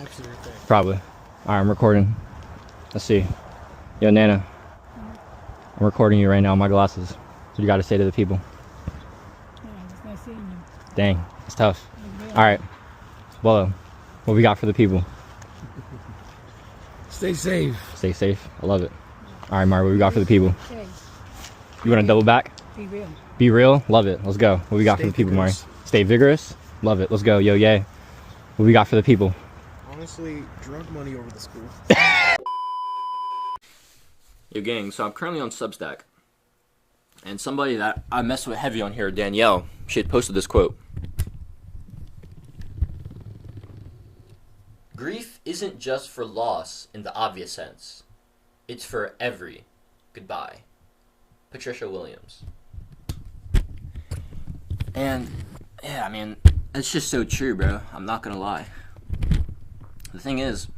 Absolutely. Probably. Alright, I'm recording. Let's see. Yo, Nana. I'm recording you right now on my glasses. What you got to say to the people? Yeah, it's nice seeing you. Dang, it's tough. Alright. Well, what we got for the people? Stay safe. Stay safe. I love it. Alright, Mario, what we got for the people? Hey, You want to double back? be real. Be real? Love it. Let's go. What we got Stay for the people, Mario? vigorous. Stay vigorous? Love it. Let's go. Yo, yay. What we got for the people? Honestly, drug money over the school. Yo, gang, so I'm currently on Substack. And somebody that I mess with heavy on here, Danielle, she had posted this quote. Grief isn't just for loss in the obvious sense. It's for every goodbye. Patricia Williams. And, yeah, I mean, it's just so true, bro. I'm not gonna lie. The thing is,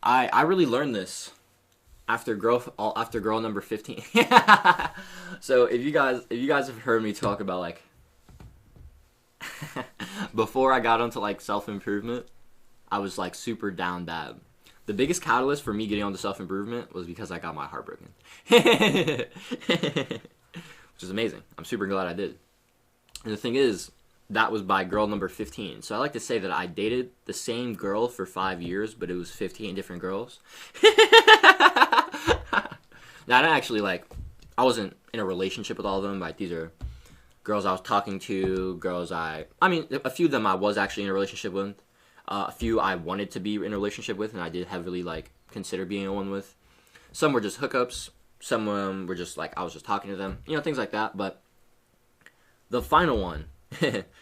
I really learned this after girl number 15. So if you guys have heard me talk about, like, before I got into, like, self-improvement, I was, like, super down bad. The biggest catalyst for me getting onto self-improvement was because I got my heart broken. Which is amazing. I'm super glad I did. And the thing is, that was by girl number 15. So I like to say that I dated the same girl for 5 years, but it was 15 different girls. Now, I didn't actually, like, I wasn't in a relationship with all of them. Like, these are girls I was talking to, I mean, a few of them I was actually in a relationship with. A few I wanted to be in a relationship with, and I did heavily, like, consider being one with. Some were just hookups. Some of them were just, like, I was just talking to them. You know, things like that. But the final one,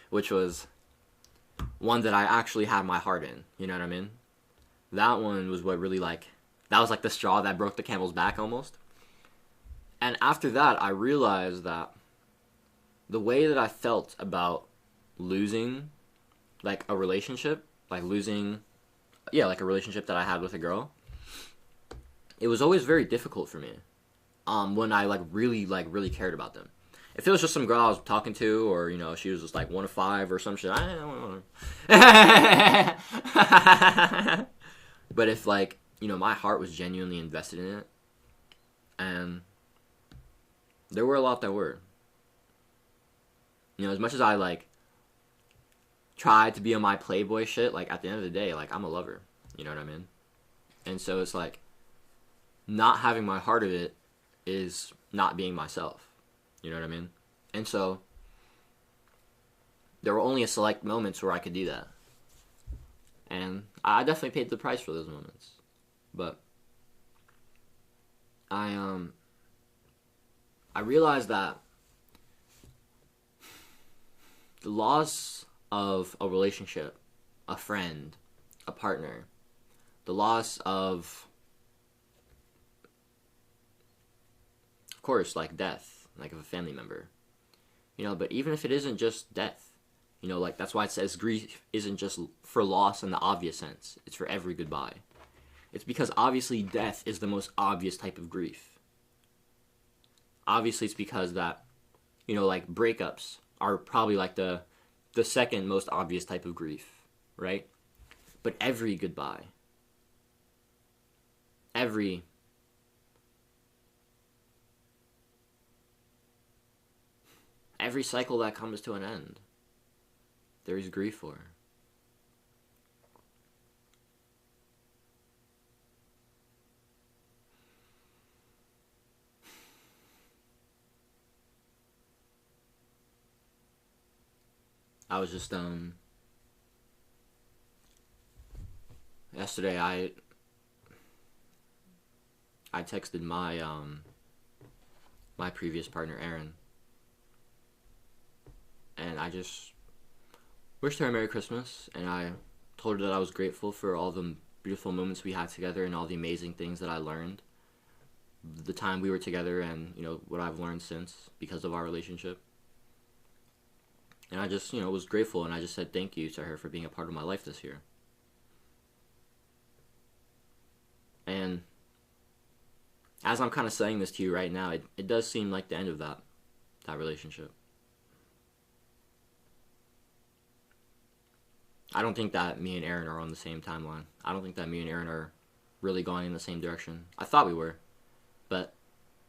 which was one that I actually had my heart in, you know what I mean? That one was what really, like, that was, like, the straw that broke the camel's back, almost. And after that, I realized that the way that I felt about losing, like, a relationship, like, losing, yeah, like, a relationship that I had with a girl, it was always very difficult for me, when I, like, really cared about them. If it was just some girl I was talking to, or, you know, she was just, like, 1 of 5 or some shit, I don't know. But if, like, you know, my heart was genuinely invested in it, and there were a lot that were. You know, as much as I, like, tried to be on my playboy shit, like, at the end of the day, like, I'm a lover. You know what I mean? And so it's, like, not having my heart of it is not being myself. You know what I mean? And so there were only a select moments where I could do that. And I definitely paid the price for those moments. But I realized that the loss of a relationship, a friend, a partner, the loss of course, like death, like of a family member, you know, but even if it isn't just death, you know, like, that's why it says grief isn't just for loss in the obvious sense, it's for every goodbye. It's because obviously death is the most obvious type of grief. Obviously it's because that, you know, like, breakups are probably, like, the second most obvious type of grief, right? But every goodbye, every cycle that comes to an end, there is grief for. I was just, yesterday I texted my, my previous partner, Erin, and I just wished her a Merry Christmas, and I told her that I was grateful for all the beautiful moments we had together and all the amazing things that I learned the time we were together, and, you know, what I've learned since because of our relationship. And I just, you know, was grateful, and I just said thank you to her for being a part of my life this year. And as I'm kind of saying this to you right now, it does seem like the end of that relationship. I don't think that me and Aaron are on the same timeline. I don't think that me and Aaron are really going in the same direction. I thought we were, but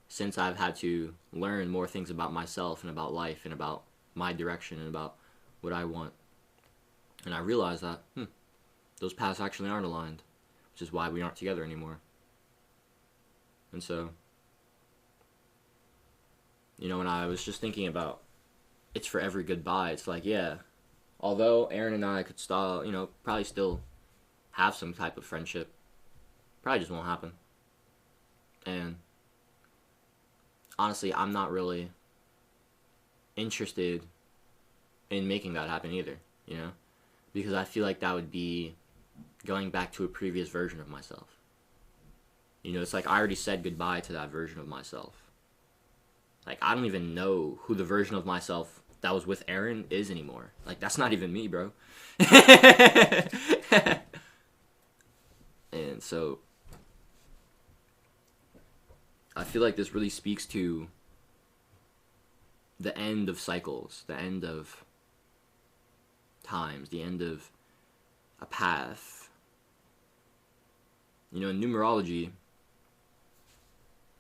since I've had to learn more things about myself and about life and about my direction and about what I want, and I realized that those paths actually aren't aligned, which is why we aren't together anymore. And so, you know, when I was just thinking about it's forever goodbye, it's like, yeah, although Aaron and I could still, you know, probably still have some type of friendship, probably just won't happen. And honestly, I'm not really interested in making that happen either, you know? Because I feel like that would be going back to a previous version of myself. You know, it's like I already said goodbye to that version of myself. Like, I don't even know who the version of myself that was with Aaron is anymore. Like, that's not even me, bro. And so, I feel like this really speaks to the end of cycles, the end of times, the end of a path. You know, in numerology,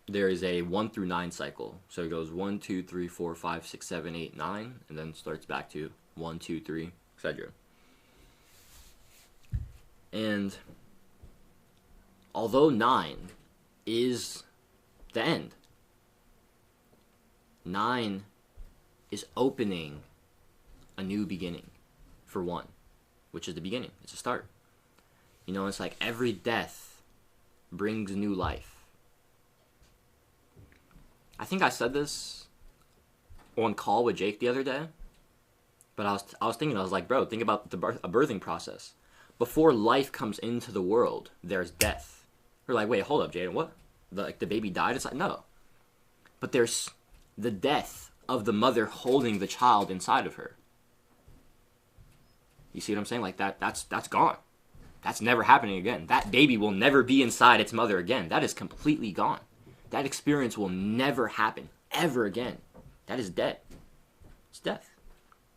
there is a 1 through 9 cycle. So it goes 1, 2, 3, 4, 5, 6, 7, 8, 9, and then starts back to 1, 2, 3, etc. And although 9 is the end, 9 is opening a new beginning for 1, which is the beginning. It's a start. You know, it's like every death brings new life. I think I said this on call with Jake the other day, but I was thinking, I was like, bro, think about a birthing process. Before life comes into the world, there's death. We're like, wait, hold up, Jaden, what? The baby died? It's like, no. But there's the death of the mother holding the child inside of her. You see what I'm saying? Like, that's gone. That's never happening again. That baby will never be inside its mother again. That is completely gone. That experience will never happen ever again. That is dead. It's death.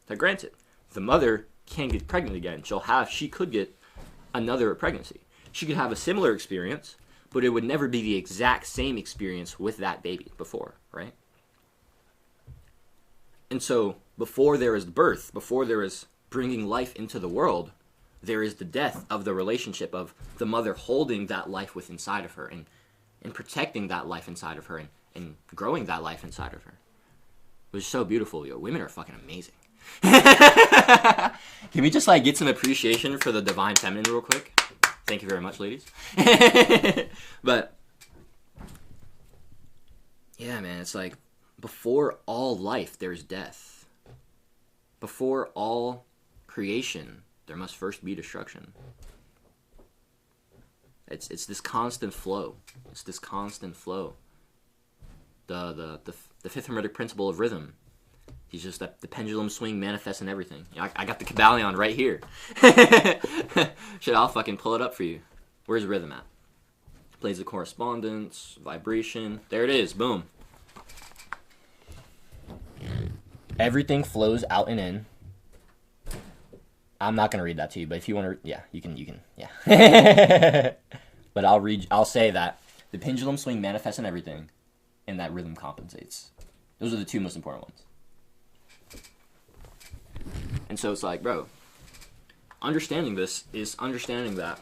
Now, granted, the mother can get pregnant again. She could get another pregnancy. She could have a similar experience, but it would never be the exact same experience with that baby before, right? And so, before there is birth, before there is bringing life into the world, there is the death of the relationship of the mother holding that life within inside of her and protecting that life inside of her and growing that life inside of her. Which is so beautiful, yo. Women are fucking amazing. Can we just, like, get some appreciation for the divine feminine real quick? Thank you very much, ladies. But, yeah, man, it's like, before all life, there's death. Before all creation, there must first be destruction. It's this constant flow. It's this constant flow. The fifth hermetic principle of rhythm. He's just that the pendulum swing manifests in everything. You know, I got the Kybalion right here. Shit, I'll fucking pull it up for you. Where's rhythm at? Plays of correspondence, vibration. There it is. Boom. Everything flows out and in. I'm not gonna read that to you, but if you want to, yeah, you can, yeah. But I'll say that the pendulum swing manifests in everything, and that rhythm compensates. Those are the two most important ones. And so it's like, bro, understanding this is understanding that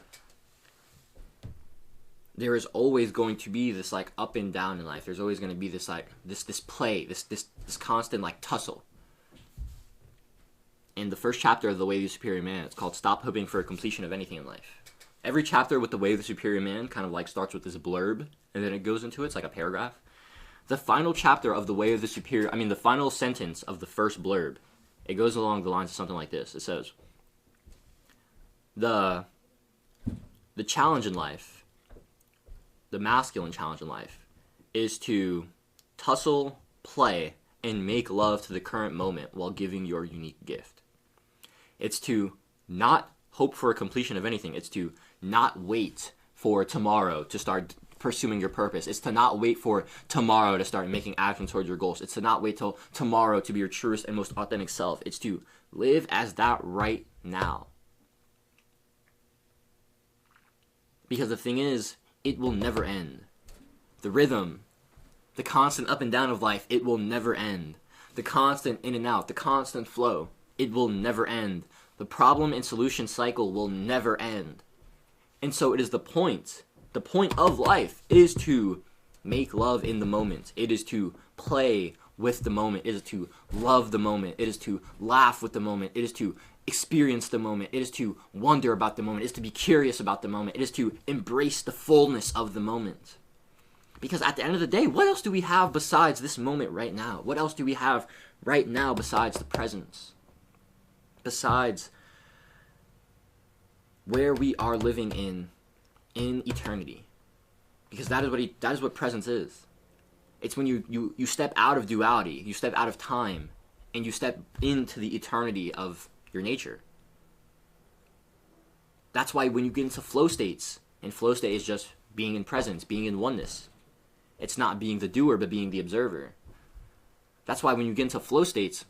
there is always going to be this, like, up and down in life. There's always going to be this, like, this play, this constant, like, tussle. In the first chapter of The Way of the Superior Man, it's called Stop Hoping for a Completion of Anything in Life. Every chapter with The Way of the Superior Man kind of, like, starts with this blurb, and then it goes into it. It's like a paragraph. The final chapter of The Way of the Superior, the final sentence of the first blurb, it goes along the lines of something like this. It says, the challenge in life, the masculine challenge in life, is to tussle, play, and make love to the current moment while giving your unique gift. It's to not hope for a completion of anything. It's to not wait for tomorrow to start pursuing your purpose. It's to not wait for tomorrow to start making action towards your goals. It's to not wait till tomorrow to be your truest and most authentic self. It's to live as that right now. Because the thing is, it will never end. The rhythm, the constant up and down of life, it will never end. The constant in and out, the constant flow, it will never end. The problem and solution cycle will never end. And so it is the point of life is to make love in the moment. It is to play with the moment. It is to love the moment. It is to laugh with the moment. It is to experience the moment. It is to wonder about the moment. It is to be curious about the moment. It is to embrace the fullness of the moment. Because at the end of the day, what else do we have besides this moment right now? What else do we have right now besides the presence? Besides where we are living in eternity. Because that is what presence is. It's when you step out of duality, you step out of time, and you step into the eternity of your nature. That's why when you get into flow states, and flow state is just being in presence, being in oneness. It's not being the doer, but being the observer. That's why when you get into flow states,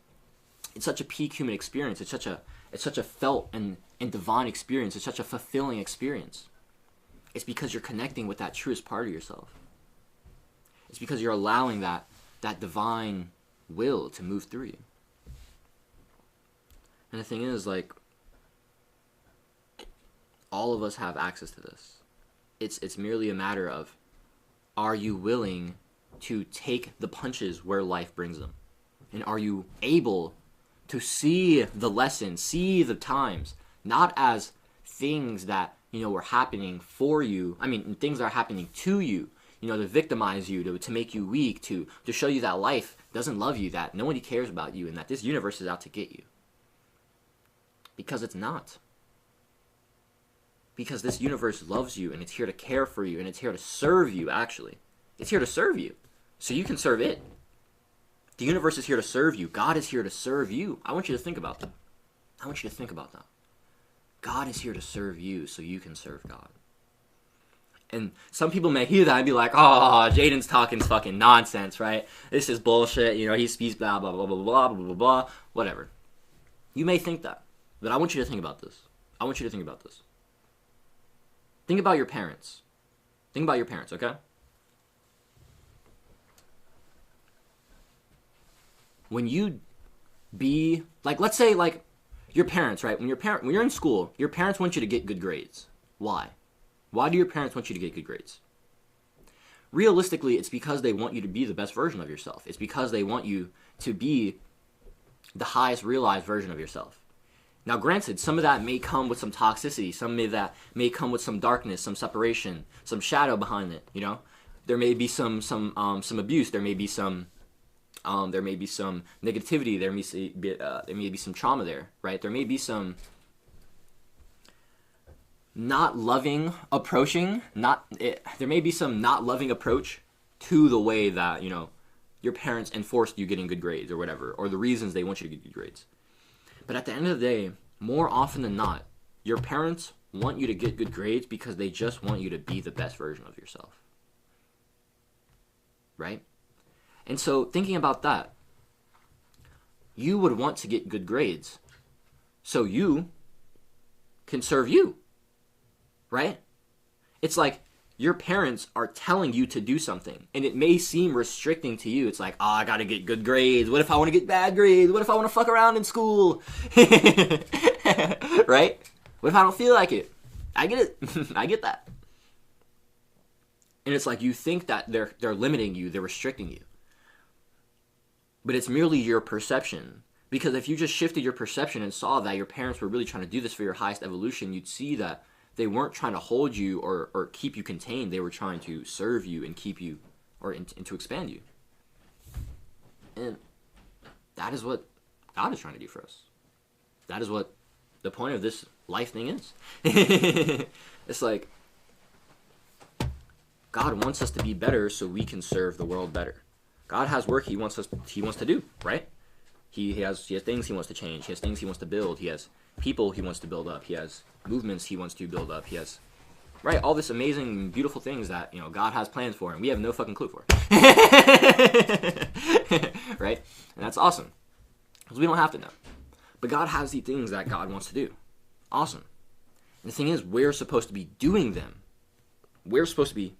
it's such a peak human experience. It's such a felt and divine experience. It's such a fulfilling experience. It's because you're connecting with that truest part of yourself. It's because you're allowing that divine will to move through you. And the thing is, like, all of us have access to this. It's merely a matter of, are you willing to take the punches where life brings them? And are you able to see the lesson, see the times, not as things that, were happening for you. I mean, things that are happening to you, to victimize you, to make you weak, to show you that life doesn't love you, that nobody cares about you, and that this universe is out to get you. Because it's not. Because this universe loves you, and it's here to care for you, and it's here to serve you, actually. It's here to serve you, so you can serve it. The universe is here to serve you. God is here to serve you. I want you to think about that. I want you to think about that. God is here to serve you, so you can serve God. And some people may hear that and be like, oh, Jaden's talking fucking nonsense, right? This is bullshit, he speaks blah, blah, blah, blah, blah, blah, blah, blah, whatever. You may think that, but I want you to think about this. I want you to think about this. Think about your parents. Think about your parents, okay? When you be, like, let's say, like, your parents, right? When you're in school, your parents want you to get good grades. Why? Why do your parents want you to get good grades? Realistically, it's because they want you to be the best version of yourself. It's because they want you to be the highest realized version of yourself. Now, granted, some of that may come with some toxicity. Some of that may come with some darkness, some separation, some shadow behind it. There may be some abuse. There may be some negativity. There may be some trauma there, right? There may be some not loving approaching. There may be some not loving approach to the way that your parents enforced you getting good grades or whatever, or the reasons they want you to get good grades. But at the end of the day, more often than not, your parents want you to get good grades because they just want you to be the best version of yourself. Right? And so, thinking about that, you would want to get good grades so you can serve you. Right? It's like your parents are telling you to do something, and it may seem restricting to you. It's like, oh, I gotta get good grades. What if I want to get bad grades? What if I want to fuck around in school? Right? What if I don't feel like it? I get it. I get that. And it's like you think that they're limiting you, they're restricting you. But it's merely your perception. Because if you just shifted your perception and saw that your parents were really trying to do this for your highest evolution, you'd see that they weren't trying to hold you or keep you contained. They were trying to serve you and keep you, and to expand you. And that is what God is trying to do for us. That is what the point of this life thing is. It's like God wants us to be better so we can serve the world better. God has work He wants to do, right? He has things He wants to change. He has things He wants to build. He has people He wants to build up. He has movements He wants to build up. He has, right, all this amazing, beautiful things that, God has plans for, and we have no fucking clue for. Right? And that's awesome. Because we don't have to know. But God has these things that God wants to do. Awesome. And the thing is, we're supposed to be doing them. we're supposed to be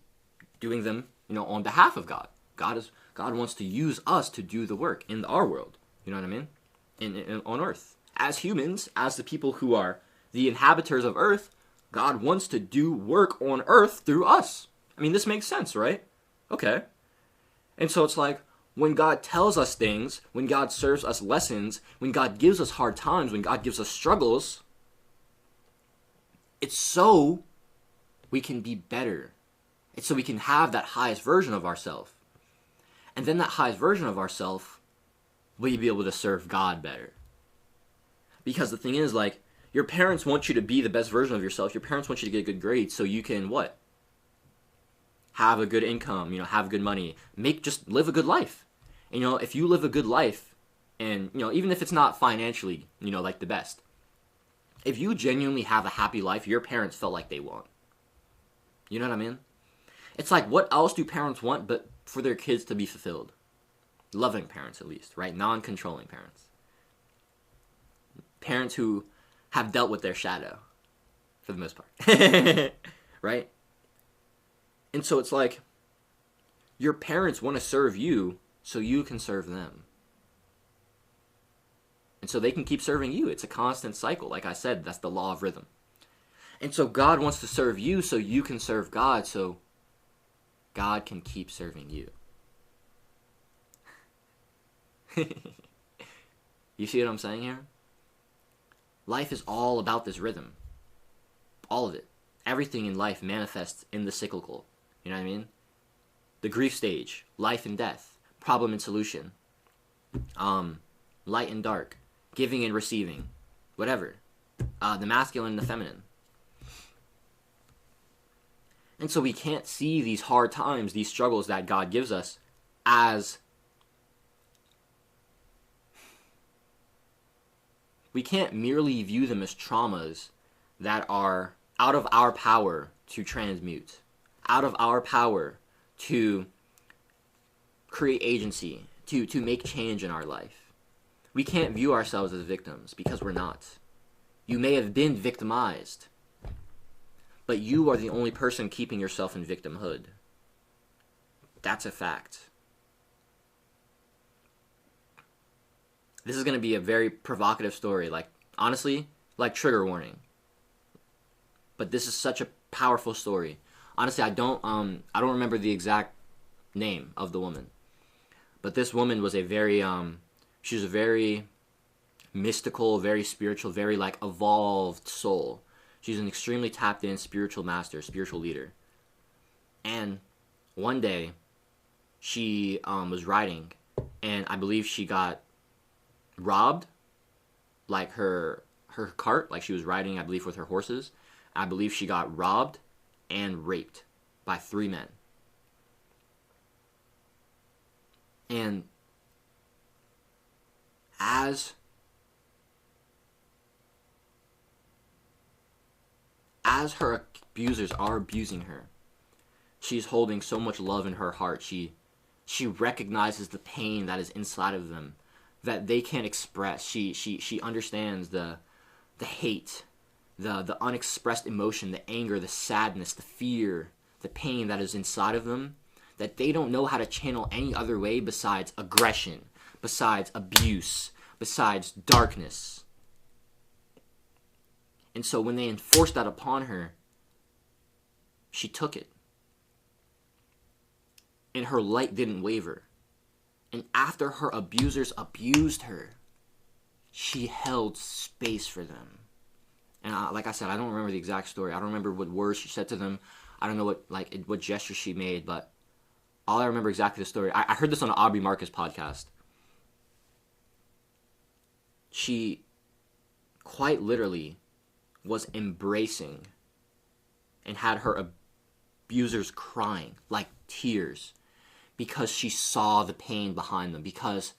doing them, on behalf of God. God wants to use us to do the work in our world. You know what I mean? On earth. As humans, as the people who are the inhabitants of earth, God wants to do work on earth through us. I mean, this makes sense, right? Okay. And so it's like, when God tells us things, when God serves us lessons, when God gives us hard times, when God gives us struggles, it's so we can be better. It's so we can have that highest version of ourselves. And then that highest version of ourselves, will be able to serve God better. Because the thing is, like, your parents want you to be the best version of yourself. Your parents want you to get good grades so you can what? Have a good income, have good money. Just live a good life. And, if you live a good life, and, even if it's not financially, like the best, if you genuinely have a happy life, your parents felt like they want. You know what I mean? It's like, what else do parents want but for their kids to be fulfilled? Loving parents, at least, right? Non-controlling parents. Parents who have dealt with their shadow, for the most part. Right? And so it's like, your parents want to serve you so you can serve them. And so they can keep serving you. It's a constant cycle. Like I said, that's the law of rhythm. And so God wants to serve you so you can serve God, so God can keep serving you. You see what I'm saying here? Life is all about this rhythm. All of it. Everything in life manifests in the cyclical. You know what I mean? The grief stage, life and death, problem and solution, light and dark, giving and receiving, whatever. The masculine and the feminine. And so we can't see these hard times, these struggles that God gives us as... We can't merely view them as traumas that are out of our power to transmute, out of our power to create agency, to make change in our life. We can't view ourselves as victims because we're not. You may have been victimized, but you are the only person keeping yourself in victimhood. That's a fact. This is going to be a very provocative story. Like, honestly, like trigger warning. But this is such a powerful story. Honestly, I don't remember the exact name of the woman. But this woman was she was a very mystical, very spiritual, very like evolved soul. She's an extremely tapped in spiritual master, spiritual leader. And one day, she was riding, and I believe she got robbed, like her cart, like she was riding, I believe, with her horses. I believe she got robbed and raped by 3 men. And as her abusers are abusing her, she's holding so much love in her heart. She recognizes the pain that is inside of them that they can't express. She understands the hate, the unexpressed emotion, the anger, the sadness, the fear, the pain that is inside of them, that they don't know how to channel any other way besides aggression, besides abuse, besides darkness. And so when they enforced that upon her, she took it. And her light didn't waver. And after her abusers abused her, she held space for them. And like I said, I don't remember the exact story. I don't remember what words she said to them. I don't know what gestures she made, but all I remember exactly the story. I heard this on an Aubrey Marcus podcast. She quite literally was embracing and had her abusers crying like tears because she saw the pain behind them, because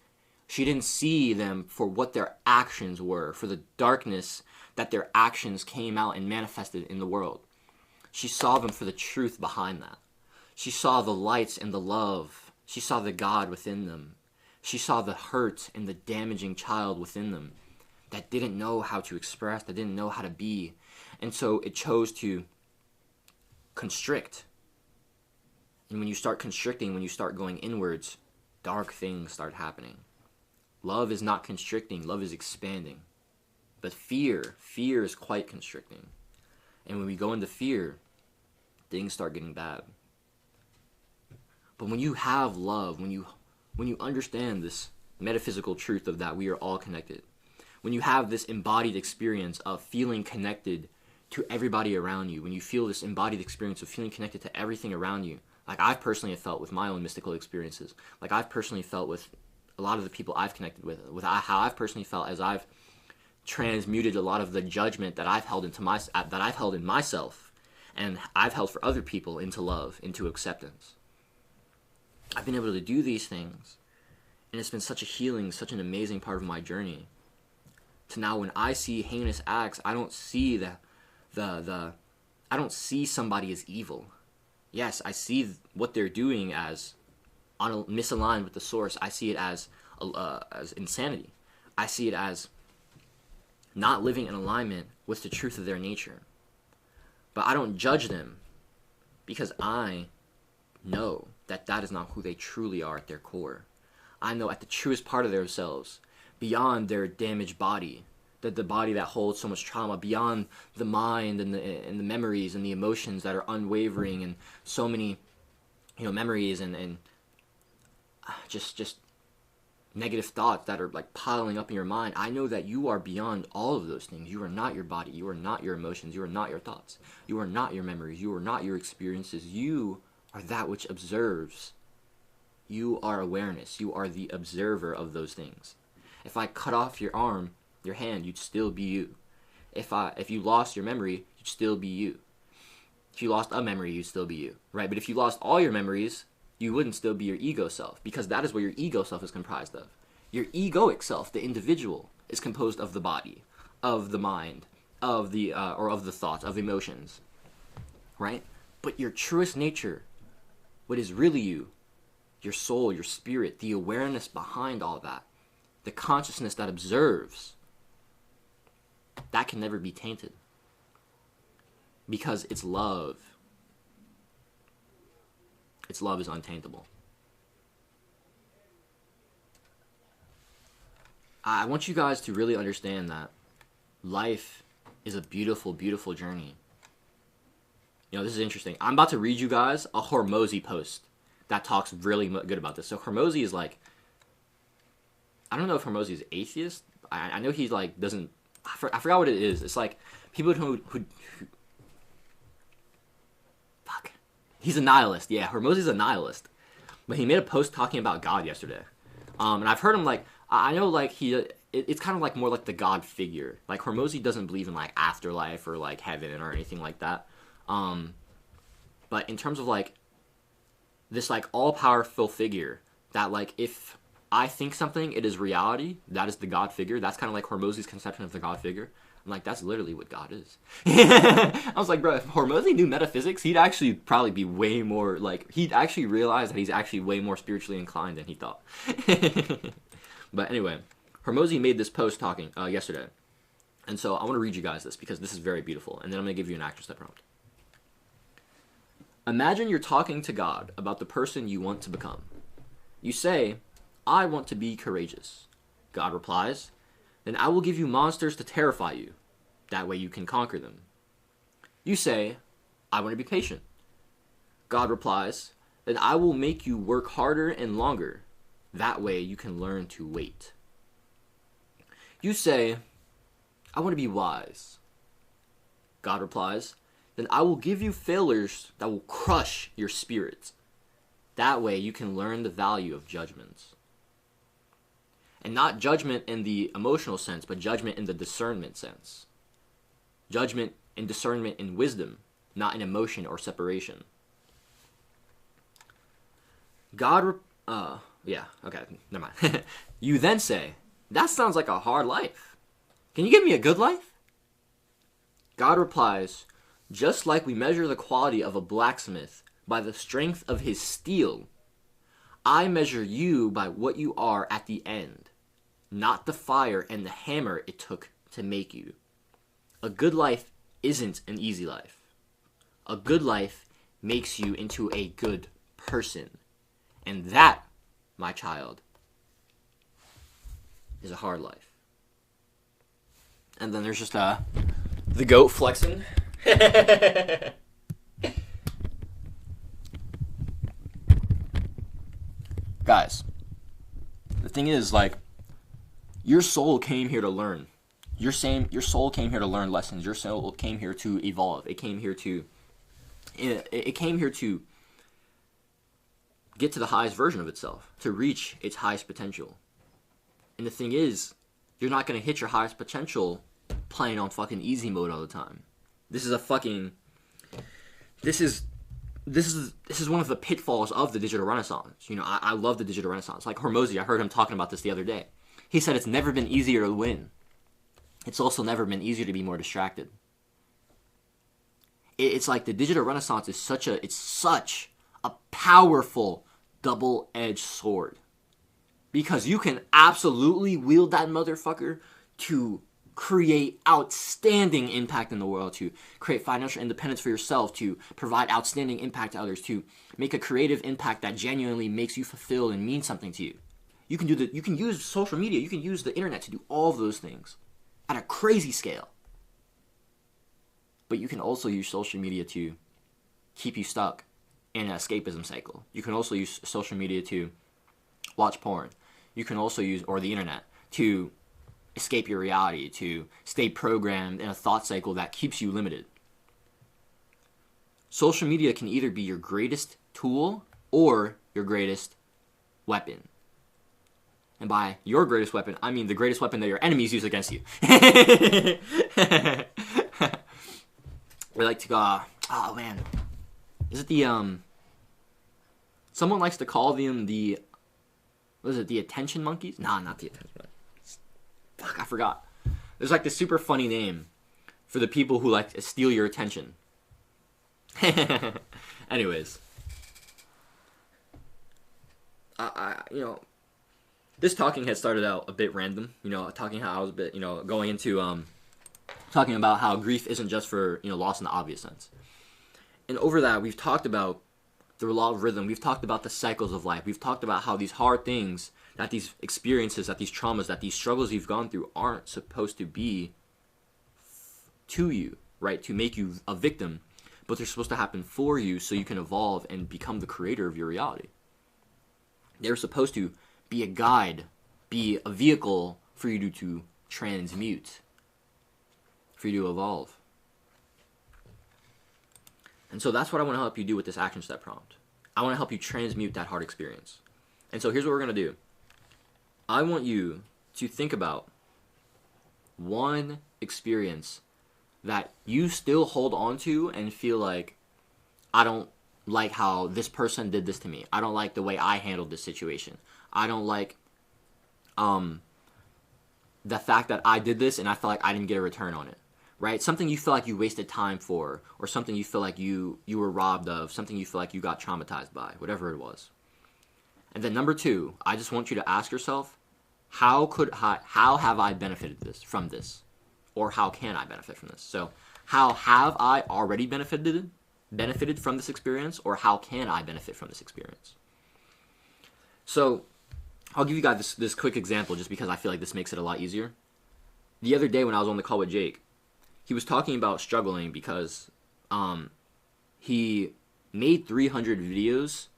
she didn't see them for what their actions were, for the darkness that their actions came out and manifested in the world. She saw them for the truth behind that. She saw the lights and the love. She saw the God within them. She saw the hurt and the damaging child within them that didn't know how to express, that didn't know how to be. And so it chose to constrict And when you start constricting, when you start going inwards, dark things start happening. Love is not constricting, love is expanding. But fear is quite constricting. And when we go into fear, things start getting bad. But when you have love, when you understand this metaphysical truth of that we are all connected, when you have this embodied experience of feeling connected to everybody around you, when you feel this embodied experience of feeling connected to everything around you, like I've personally have felt with my own mystical experiences, like I've personally felt with a lot of the people I've connected with how I've personally felt as I've transmuted a lot of the judgment that I've held in myself, and I've held for other people, into love, into acceptance. I've been able to do these things, and it's been such a healing, such an amazing part of my journey. To now, when I see heinous acts, I don't see I don't see somebody as evil. Yes, I see what they're doing as misaligned with the source. I see it as insanity. I see it as not living in alignment with the truth of their nature. But I don't judge them, because I know that is not who they truly are at their core. I know at the truest part of themselves, beyond their damaged body, the body that holds so much trauma, beyond the mind and the memories and the emotions that are unwavering, and so many, memories and just negative thoughts that are like piling up in your mind. I know that you are beyond all of those things. You are not your body. You are not your emotions. You are not your thoughts. You are not your memories. You are not your experiences. You are that which observes. You are awareness. You are the observer of those things. If I cut off your arm, your hand, you'd still be you. If you lost your memory, you'd still be you. If you lost a memory, you'd still be you, right? But if you lost all your memories, you wouldn't still be your ego self, because that is what your ego self is comprised of. Your egoic self, the individual, is composed of the body, of the mind, of the thoughts, of emotions, right? But your truest nature, what is really you, your soul, your spirit, the awareness behind all that, the consciousness that observes, that can never be tainted, because its love is untaintable. I want you guys to really understand that life is a beautiful, beautiful journey. This is interesting. I'm about to read you guys a Hormozy post that talks really good about this. So Hormozy is like, I don't know if Hormozy is atheist. I know he's like doesn't. I forgot what it is. It's like people who fuck. He's a nihilist. Yeah, Hormozy's a nihilist. But he made a post talking about God yesterday. And I've heard him like, I know like it's kind of like more like the God figure. Like Hormozy doesn't believe in like afterlife or like heaven or anything like that. But in terms of like this like all-powerful figure that like if I think something, it is reality, that is the God figure. That's kind of like Hormozy's conception of the God figure. I'm like, that's literally what God is. I was like, bro, if Hormozy knew metaphysics, he'd actually probably be way more, like, he'd actually realize that he's actually way more spiritually inclined than he thought. But anyway, Hormozy made this post talking yesterday. And so I want to read you guys this because this is very beautiful. And then I'm going to give you an action step prompt. Imagine you're talking to God about the person you want to become. You say, I want to be courageous. God replies, then I will give you monsters to terrify you. That way you can conquer them. You say, I want to be patient. God replies, then I will make you work harder and longer. That way you can learn to wait. You say, I want to be wise. God replies, then I will give you failures that will crush your spirit. That way you can learn the value of judgments. And not judgment in the emotional sense, but judgment in the discernment sense. Judgment and discernment in wisdom, not in emotion or separation. Never mind. You then say, that sounds like a hard life. Can you give me a good life? God replies, just like we measure the quality of a blacksmith by the strength of his steel, I measure you by what you are at the end, not the fire and the hammer it took to make you. A good life isn't an easy life. A good life makes you into a good person. And that, my child, is a hard life. And then there's just the goat flexing. Guys, the thing is, like, your soul came here to learn. Your soul came here to learn lessons. Your soul came here to evolve. It came here to get to the highest version of itself, to reach its highest potential. And the thing is, you're not going to hit your highest potential playing on fucking easy mode all the time. This is one of the pitfalls of the digital renaissance. You know, I love the digital renaissance. Like Hormozy, I heard him talking about this the other day. He said it's never been easier to win. It's also never been easier to be more distracted. It's like the digital renaissance is such a powerful double-edged sword. Because you can absolutely wield that motherfucker to create outstanding impact in the world, to create financial independence for yourself, to provide outstanding impact to others, to make a creative impact that genuinely makes you fulfilled and mean something to you. You can use social media, you can use the internet to do all of those things at a crazy scale. But you can also use social media to keep you stuck in an escapism cycle. You can also use social media to watch porn. You can also use, or the internet, to escape your reality, to stay programmed in a thought cycle that keeps you limited. Social media can either be your greatest tool or your greatest weapon. And by your greatest weapon, I mean the greatest weapon that your enemies use against you. We like to go, oh man, is it the, someone likes to call them the, what is it, the attention monkeys? Nah, not the attention monkeys. Fuck, I forgot. There's like this super funny name for the people who like to steal your attention. Anyways. You know, this talking had started out a bit random, you know, talking how I was a bit, you know, going into, talking about how grief isn't just for, you know, loss in the obvious sense. And over that, we've talked about the law of rhythm. We've talked about the cycles of life. We've talked about how these hard things, that these experiences, that these traumas, that these struggles you've gone through aren't supposed to be to you, right? To make you a victim, but they're supposed to happen for you so you can evolve and become the creator of your reality. They're supposed to be a guide, be a vehicle for you to transmute, for you to evolve. And so that's what I want to help you do with this action step prompt. I want to help you transmute that hard experience. And so here's what we're going to do. I want you to think about one experience that you still hold on to and feel like, I don't like how this person did this to me. I don't like the way I handled this situation. I don't like the fact that I did this and I felt like I didn't get a return on it. Right? Something you feel like you wasted time for, or something you feel like you were robbed of, something you feel like you got traumatized by, whatever it was. And then number 2, I just want you to ask yourself, how have I benefited from this? Or how can I benefit from this? So, how have I already benefited from this experience, or how can I benefit from this experience? So, I'll give you guys this quick example just because I feel like this makes it a lot easier. The other day when I was on the call with Jake, he was talking about struggling because he made 300 videos,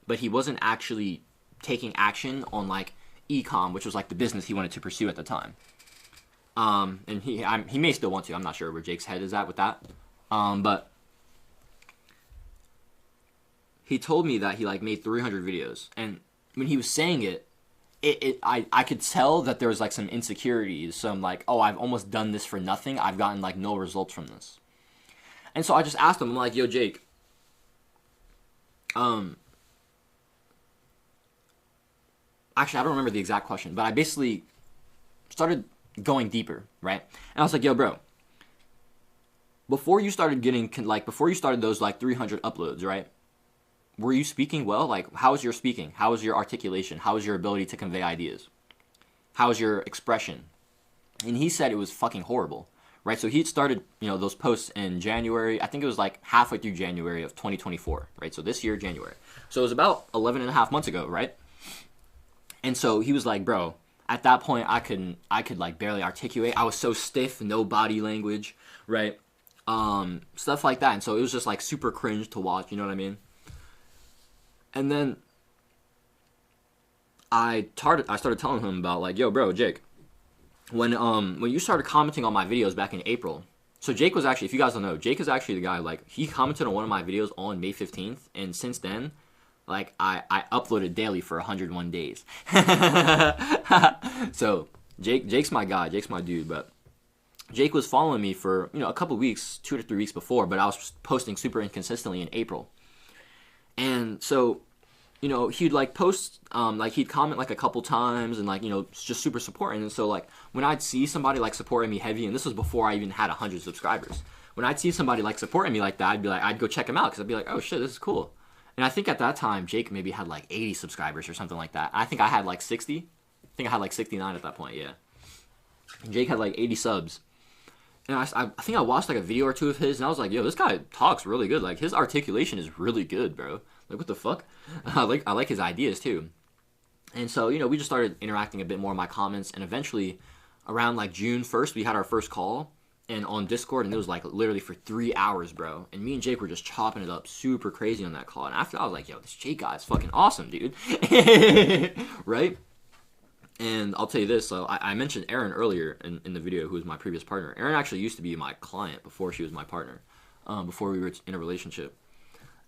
but he wasn't actually taking action on like e-com, which was like the business he wanted to pursue at the time. And he may still want to. I'm not sure where Jake's head is at with that. But he told me that he like made 300 videos, and when he was saying it, I could tell that there was like some insecurities, some like, oh, I've almost done this for nothing. I've gotten like no results from this. And so I just asked him, I'm like, yo, Jake, actually, I don't remember the exact question, but I basically started going deeper, right? And I was like, yo, bro, before you started those like 300 uploads, right? Were you speaking well? Like, how was your speaking? How was your articulation? How was your ability to convey ideas? How was your expression? And he said it was fucking horrible, right? So he started, those posts in January. I think it was like halfway through January of 2024, right? So this year, January. So it was about 11 and a half months ago, right? And so he was like, bro, at that point, I could like barely articulate. I was so stiff, no body language, right? Stuff like that. And so it was just like super cringe to watch, you know what I mean? And then I started telling him about like, yo, bro, Jake, when you started commenting on my videos back in April. So Jake was actually, if you guys don't know, Jake is actually the guy, like, he commented on one of my videos on May 15th, and since then, like, I uploaded daily for 101 days. So Jake's my guy, Jake's my dude, but Jake was following me for, a couple weeks, 2 to 3 weeks before, but I was posting super inconsistently in April. And so, he'd like post, like he'd comment like a couple times and like, just super supporting. And so like when I'd see somebody like supporting me heavy, and this was before I even had 100 subscribers, when I'd see somebody like supporting me like that, I'd go check him out, because I'd be like, oh shit, this is cool. And I think at that time, Jake maybe had like 80 subscribers or something like that. I think I had like 60. I think I had like 69 at that point, yeah. And Jake had like 80 subs. And I think I watched like a video or two of his, and I was like, yo, this guy talks really good. Like, his articulation is really good, bro. Like, what the fuck? I like his ideas too. And so, we just started interacting a bit more in my comments, and eventually around like June 1st, we had our first call, and on Discord, and it was like literally for 3 hours, bro. And me and Jake were just chopping it up super crazy on that call. And after, I was like, yo, this Jake guy is fucking awesome, dude. Right? And I'll tell you this, so I mentioned Erin earlier in the video, who was my previous partner. Erin actually used to be my client before she was my partner, before we were in a relationship.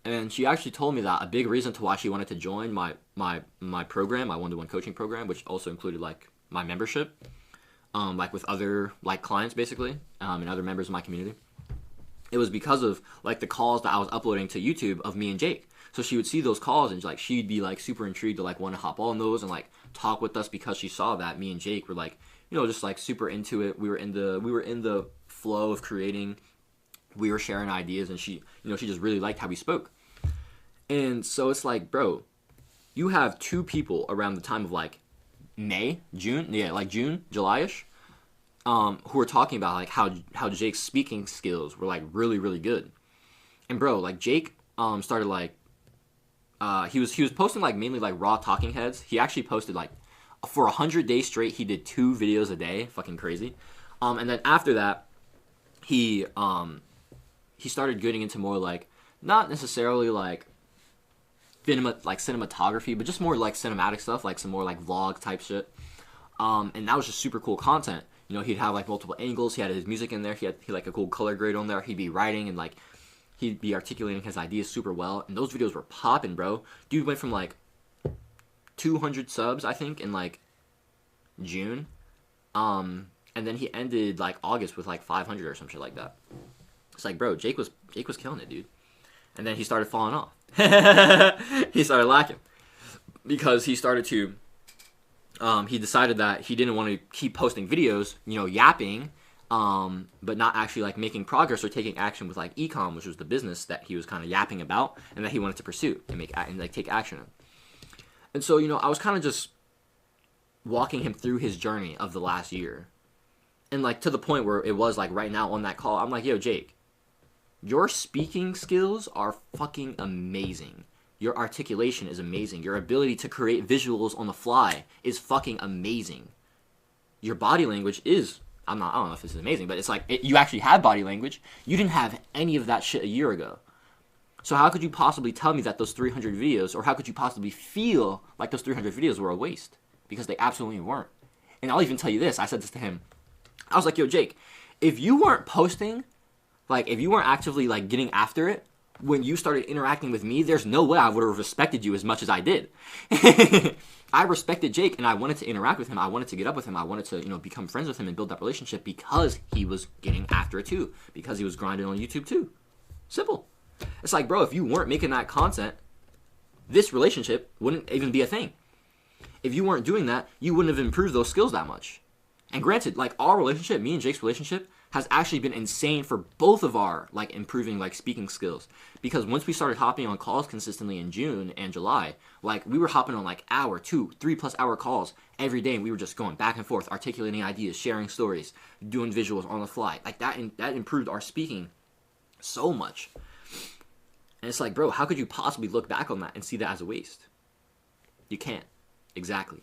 And she actually told me that a big reason to why she wanted to join my program, my one-to-one coaching program, which also included like my membership, like with other like clients basically, and other members of my community. It was because of like the calls that I was uploading to YouTube of me and Jake. So she would see those calls, and like she'd be like super intrigued to like want to hop on those and like talk with us, because she saw that me and Jake were like, just like super into it. We were in the flow of creating. We were sharing ideas, and she just really liked how we spoke. And so it's like, bro, you have two people around the time of like June, July-ish, who are talking about like how Jake's speaking skills were like really, really good. And bro, like Jake started like he was posting like mainly like raw talking heads. He actually posted like for 100 days straight, he did 2 videos a day, fucking crazy. And then after that, he started getting into more like, not necessarily like cinematography, but just more like cinematic stuff, like some more like vlog type shit. And that was just super cool content. He'd have like multiple angles. He had his music in there. He had like a cool color grade on there. He'd be writing and like he'd be articulating his ideas super well. And those videos were popping, bro. Dude went from like 200 subs, I think, in like June. And then he ended like August with like 500 or some shit like that. It's like, bro, Jake was killing it, dude. And then he started falling off. He started lacking because he started to he decided that he didn't want to keep posting videos, yapping, but not actually like making progress or taking action with like ecom, which was the business that he was kind of yapping about and that he wanted to pursue and like take action in. And so, I was kind of just walking him through his journey of the last year. And like to the point where it was like right now on that call, I'm like, yo, Jake, your speaking skills are fucking amazing. Your articulation is amazing. Your ability to create visuals on the fly is fucking amazing. Your body language is, I don't know if this is amazing, but it's like, you actually have body language. You didn't have any of that shit a year ago. So how could you possibly tell me that those 300 videos, or how could you possibly feel like those 300 videos were a waste? Because they absolutely weren't. And I'll even tell you this, I said this to him. I was like, yo, Jake, if you weren't posting, like, if you weren't actively, like, getting after it, when you started interacting with me, there's no way I would have respected you as much as I did. I respected Jake, and I wanted to interact with him. I wanted to get up with him. I wanted to, become friends with him and build that relationship because he was getting after it too. Because he was grinding on YouTube too. Simple. It's like, bro, if you weren't making that content, this relationship wouldn't even be a thing. If you weren't doing that, you wouldn't have improved those skills that much. And granted, like, our relationship, me and Jake's relationship, has actually been insane for both of our like improving like speaking skills. Because once we started hopping on calls consistently in June and July, like we were hopping on like hour, 2, 3+ hour calls every day, and we were just going back and forth, articulating ideas, sharing stories, doing visuals on the fly. Like that improved our speaking so much. And it's like, bro, how could you possibly look back on that and see that as a waste? You can't. Exactly.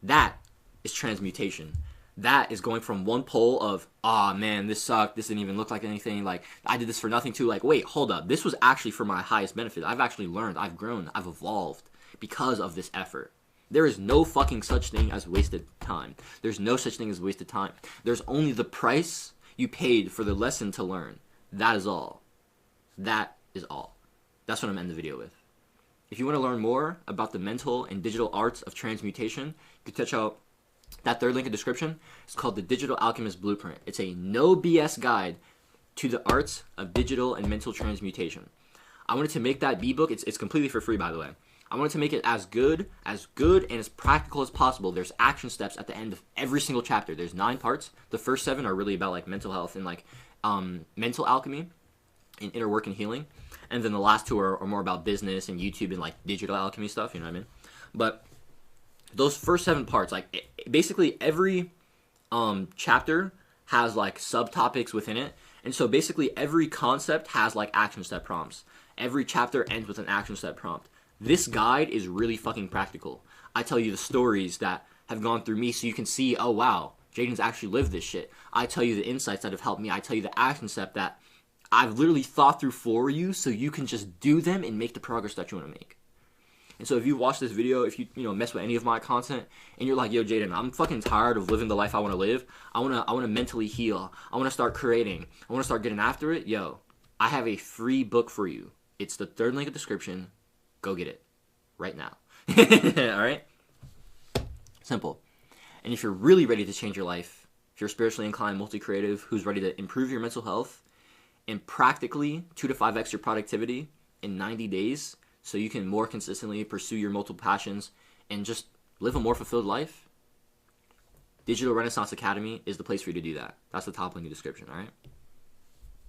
That is transmutation. That is going from one pole of, ah, man, this sucked, this didn't even look like anything, like, I did this for nothing, to like, wait, hold up, this was actually for my highest benefit. I've actually learned, I've grown, I've evolved because of this effort. There is no fucking such thing as wasted time. There's no such thing as wasted time. There's only the price you paid for the lesson to learn. That is all. That is all. That's what I'm ending the video with. If you want to learn more about the mental and digital arts of transmutation, you can check out that third link in the description. It's called the Digital Alchemist Blueprint. It's a no BS guide to the arts of digital and mental transmutation. I wanted to make that ebook. It's completely for free, by the way. I wanted to make it as good and as practical as possible. There's action steps at the end of every single chapter. There's 9 parts. The first 7 are really about like mental health and like mental alchemy and inner work and healing. And then the last 2 are more about business and YouTube and like digital alchemy stuff, you know what I mean? But those first 7 parts, like basically every chapter has like subtopics within it. And so basically every concept has like action step prompts. Every chapter ends with an action step prompt. This guide is really fucking practical. I tell you the stories that have gone through me so you can see, oh wow, Jaden's actually lived this shit. I tell you the insights that have helped me. I tell you the action step that I've literally thought through for you so you can just do them and make the progress that you want to make. And so if you watch this video, if you mess with any of my content and you're like, yo Jaden, I'm fucking tired of living the life I want to live. I want to mentally heal. I want to start creating. I want to start getting after it. Yo, I have a free book for you. It's the third link in the description. Go get it right now. All right? Simple. And if you're really ready to change your life, if you're spiritually inclined, multi-creative, who's ready to improve your mental health and practically 2 to 5x your productivity in 90 days so you can more consistently pursue your multiple passions and just live a more fulfilled life, Digital Renaissance Academy is the place for you to do that. That's the top link in the description, all right?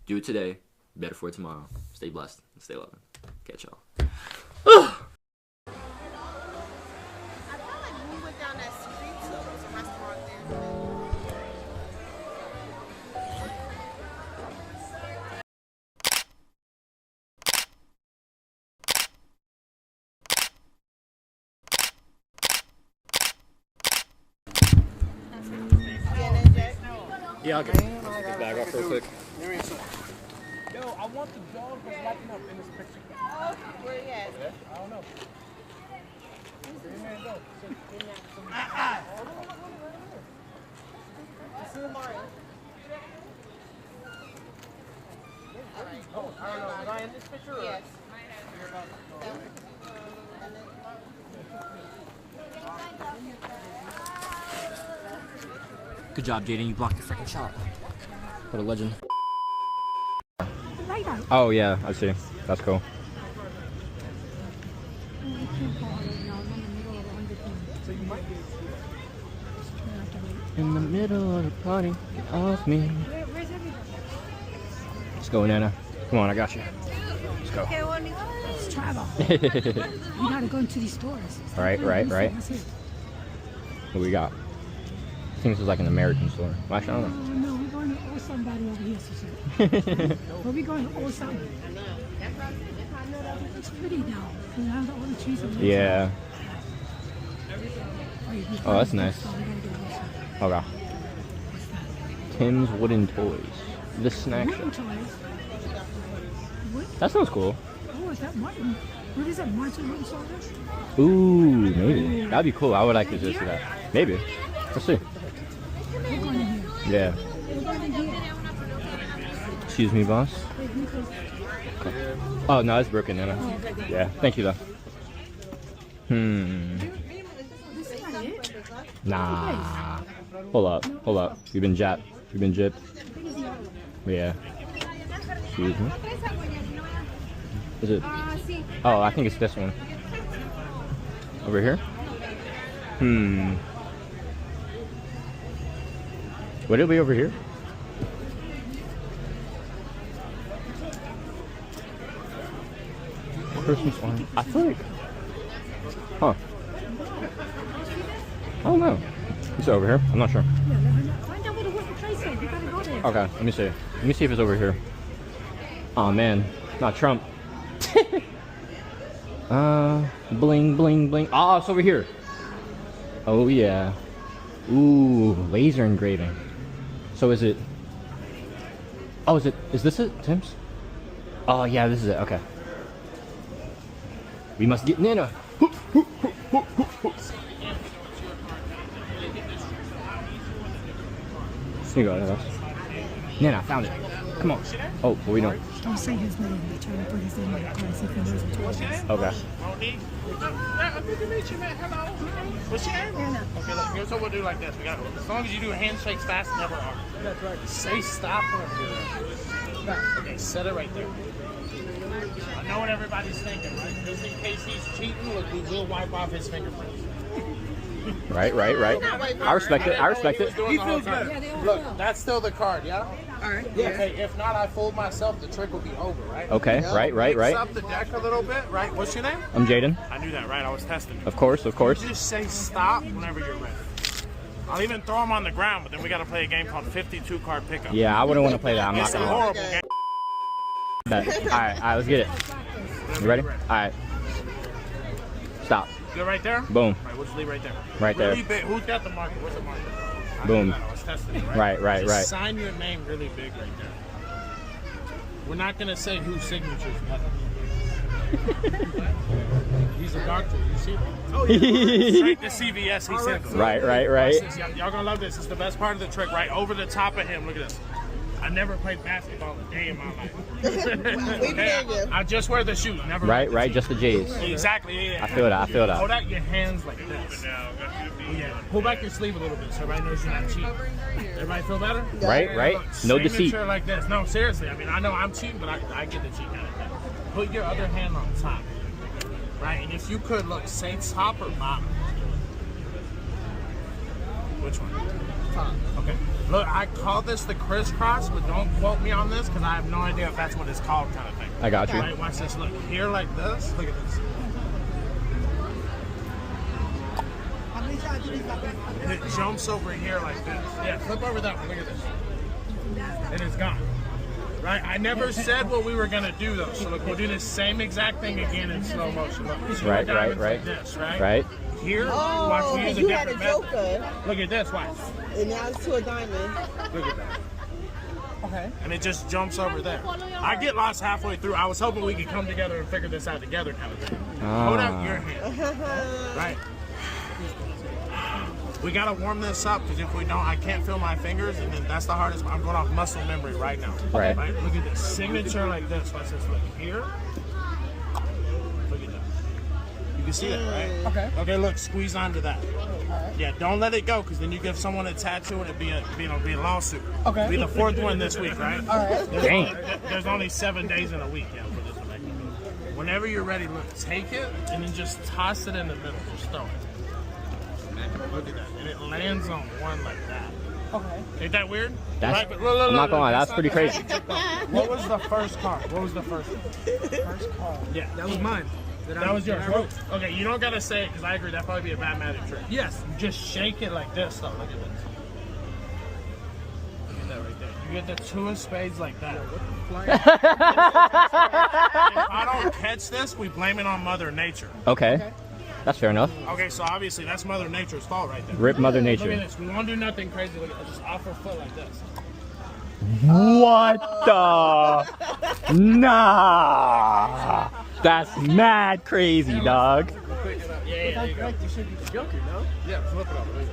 Do it today. Better for it tomorrow. Stay blessed and stay loving. Catch y'all. Yeah, I'll get this bag off real quick. Yo, I want the dog that's lighting up in this picture. Oh, where you at? I don't know. Oh, I don't know. Was I in this picture? Or? Yes. Good job, Jaden. You blocked the freaking shot. What a legend. Right out. Oh, yeah. I see. That's cool. In the middle of the party, get off me. Where's everybody? Let's go, Nana. Come on, I got you. Let's go. Let's travel. We gotta go into these stores. Right. Let's see. What we got? I think this is like an American store. Well, actually, I don't know. No, we're going to owe somebody over here, so but we're going to owe somebody. It's pretty now. You have all the trees. Yeah. Oh, that's nice. Okay. Tim's Wooden Toys. The snack shop. What? That sounds cool. Oh, is that Martin? What is that, Martin Wooden Sodas? Ooh, maybe. That'd be cool. I would like to just see that. Maybe. Let's see. We're going in here. Yeah. We're going in here. Excuse me, boss. Oh, no, it's broken, Nana. Oh, okay, good. Yeah. Thank you, though. This is not it. Nah. Hold up. You've been gypped. Yeah. Excuse me. Is it? Oh, I think it's this one. Over here? Would it be over here? Christmas orange. I feel like. Huh. I don't know. Is it over here? I'm not sure. Yeah, find out where the working place is. You gotta go there. Okay, let me see. Let me see if it's over here. Oh man, not Trump. Bling, bling, bling. Oh, it's over here. Oh yeah. Ooh, laser engraving. So is it? Oh, is this it, Tim's? Oh yeah, this is it. Okay. We must get Nana. Here you go, Nana, I found it. Come on. Oh, what are we doing? Don't say his name. They're trying to put his name in the class if he knows what to do. Okay. Monique. Good to meet you, man. Hello. What's your name? Anna. Okay, look, here's what we'll do like this. We got, as long as you do handshakes fast, never are. That's right. Say stop whenever you're ready. Okay, set it right there. I know what everybody's thinking, right? Just in case he's cheating, look, we will wipe off his fingerprints. Right. I respect it. I respect it. He feels good. Yeah, they all Look, fell. that's still the card, yeah? All right. Yeah. Okay, if not, I fooled myself, the trick will be over, right? Okay. Right. Mix up the deck a little bit, right? What's your name? I'm Jaden. I knew that, right? I was testing. Of course. Just say stop whenever you're ready. I'll even throw them on the ground, but then we got to play a game called 52 card pickup. Yeah, I wouldn't want to play that. I'm not It's a gonna. horrible game. All right, let's get it. You ready? All right. Stop. Good right there? Boom. All right, we'll just leave right there. Right there. Really big. Who's got the marker? What's the marker? I Boom. knew that. I was testing it, right? Right. Just sign your name really big right there. We're not going to say whose signature's better. He's a doctor. You see that? Oh, yeah. Straight to CVS, he sent them. Right. Y'all gonna love this. It's the best part of the trick, right? Over the top of him. Look at this. I never played basketball a day in my life. Okay, I just wear the shoes. Never. Right. Just the J's. Exactly. Yeah. I feel that. Hold out your hands like this. Yeah. Pull back your sleeve a little bit so everybody knows you're not cheating. Everybody feel better? Right. Look, No deceit. signature like this. No, seriously. I mean, I know I'm cheating, but I get the cheat kind of thing. Put your other hand on top. Right, and if you could look, say top or bottom. Which one? Top. Okay. Look, I call this the crisscross, but don't quote me on this because I have no idea if that's what it's called, kind of thing. I got you. Right, watch this. Look here, like this. Look at this. And it jumps over here like this. Yeah, flip over that one. Look at this. And it's gone. Right? I never said what we were gonna do though. So look, we'll do the same exact thing again in slow motion. Look, Right. like this, right? Here, watch me use a you had a different method. joker, Look at this, watch. and now it's to a diamond. Look at that. Okay. And it just jumps over there. I get lost halfway through. I was hoping we could come together and figure this out together, kind of thing. Hold out your hand. Right. We gotta warm this up because if we don't, I can't feel my fingers, and then that's the hardest. I'm going off muscle memory right now. Right. Look at this signature like this. Watch this. Look here. Look at that. You can see that, right? Okay. Okay. Look, squeeze onto that. Yeah. Don't let it go because then you give someone a tattoo and it'd be a lawsuit. Okay. Be the fourth one this week, right? All right. Dang. There's only 7 days in a week. Yeah. For this one. Whenever you're ready, look, take it and then just toss it in the middle. Just throw it. Look at that. And it lands on one like that. Okay. Ain't that weird? That's. Right, but I'm not gonna lie. That's pretty crazy. What was the first card? What was the first one? First call. Yeah. That was mine. That was yours. Okay, you don't gotta say it because I agree that'd probably be a bad magic trick. Yes. Just shake it like this though. Look at this. Look at that right there. You get the two of spades like that. If I don't catch this, we blame it on Mother Nature. Okay. That's fair enough. Okay, so obviously that's Mother Nature's fault right there. Rip Mother Look at Nature. this. We won't do nothing crazy. Look at this. Just off her foot like this. What the? Nah. That's mad crazy, dog. Yeah, there you go. You should be the Joker, no? Yeah, flip it over.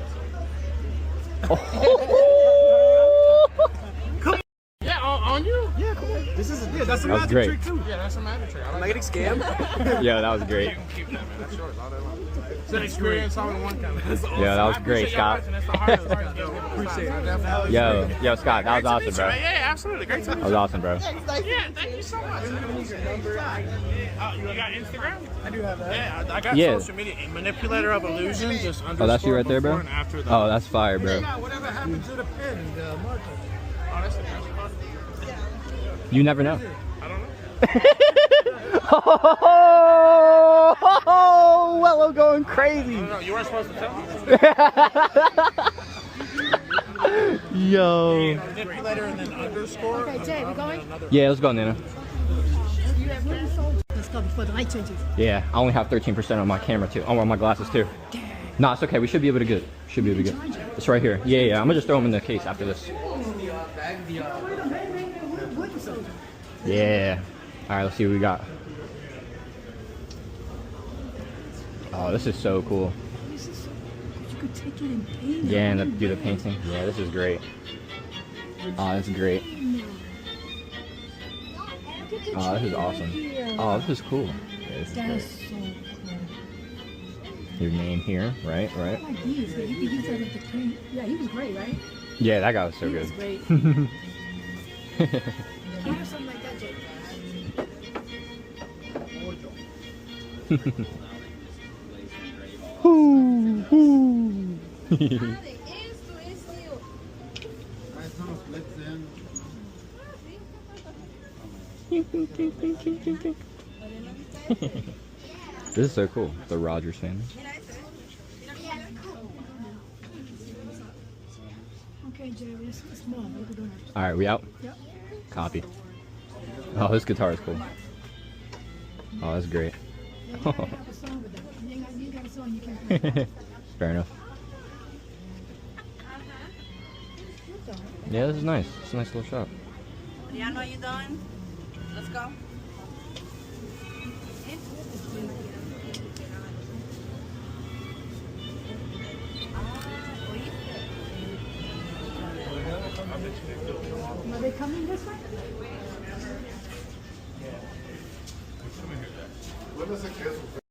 Yeah, on you? Yeah, come on. This is that's a That was magic great. trick too. Yeah, that's a magic trick. I like Magnetic scam. Yeah, that was great. You can keep that, man. That's yours all day long. It's an experience all in one kind of. Yeah, that was great, Scott. Appreciate it. Yo, Scott, that was awesome, bro. Yeah, absolutely. Great time. That was awesome, bro. Yeah, thank you so much. You got Instagram? I do have that. Yeah, I got Yeah. social media. Manipulator of Illusion. Just Oh, that's you right there, before bro? and after the- Oh, that's fire, bro. Yeah, whatever happened to the pen and the marker? Oh, that's the best part. You never know. I don't know. Oh, Wello going crazy. No, you weren't supposed to tell me. Yo. Letter and then underscore. Okay, Jay, we going? Yeah, let's go, Nana. Let's go before the light changes. Yeah, I only have 13% on my camera too. Oh, on my glasses too. Nah, it's okay. We should be able to get it. Should be able to get it. It's right here. Yeah, yeah. I'm gonna just throw them in the case after this. Yeah. All right, let's see what we got. Oh, this is so cool. You could take it and paint it. Yeah, and do the painting. Yeah, this is great. Oh, this is great. Oh, this is awesome. Oh, this is cool. Yeah, this is That's great. so cool. Your name here, right? I Right. like these. Yeah, you could use that at the paint. Yeah, he was great, right? Yeah, that guy was so He good. was great. Can I have something like that, Jay? This is so cool. The Rogers family. Okay, Jay, it's small. We could do it. All right, we out. Yep. Copy. Oh, this guitar is cool. Oh, that's great. Yeah, you gotta have a song with that. You got a song you can't play. Fair enough. Yeah, this is nice. It's a nice little shop. Rihanna, are you done? Let's go. Are they coming this way?